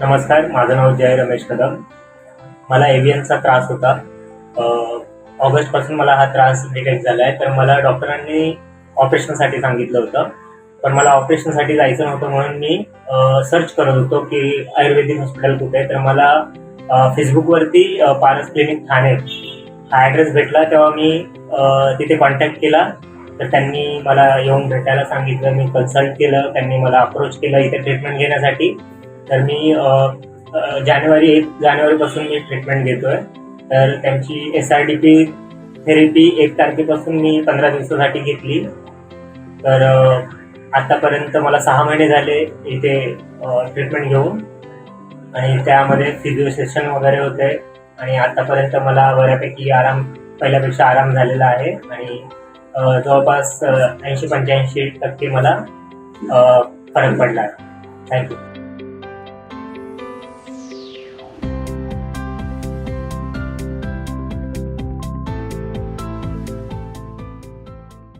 नमस्कार, माझं नाव जय रमेश कदम. मला एव्हियनचा त्रास होता. ऑगस्टपासून मला हा त्रास डिटेक्ट झाला आहे. तर मला डॉक्टरांनी ऑपरेशनसाठी सांगितलं होतं. पण मला ऑपरेशनसाठी जायचं नव्हतं म्हणून मी सर्च करत होतो की आयुर्वेदिक हॉस्पिटल कुठे आहे. तर मला फेसबुकवरती पारस क्लिनिक ठाणे हा ॲड्रेस भेटला. तेव्हा मी तिथे कॉन्टॅक्ट केला. तर त्यांनी मला येऊन भेटायला सांगितलं. मी कन्सल्ट केलं. त्यांनी मला अप्रोच केलं इथे ट्रीटमेंट घेण्यासाठी. तर मी जानेवारीपासून मी ट्रीटमेंट घेतोय. तर त्यांची SRDP थेरपी 1 तारखेपासून मी 15 दिवसासाठी घेतली. तर आतापर्यंत मला 6 महिने झाले इथे ट्रीटमेंट घेऊन, आणि त्यामध्ये फिजिओ सेशन वगैरे होते. आणि आतापर्यंत मला बऱ्यापैकी पहिल्यापेक्षा आराम झालेला आहे. आणि जवळपास 80-85% मला फरक पडला आहे. थँक्यू.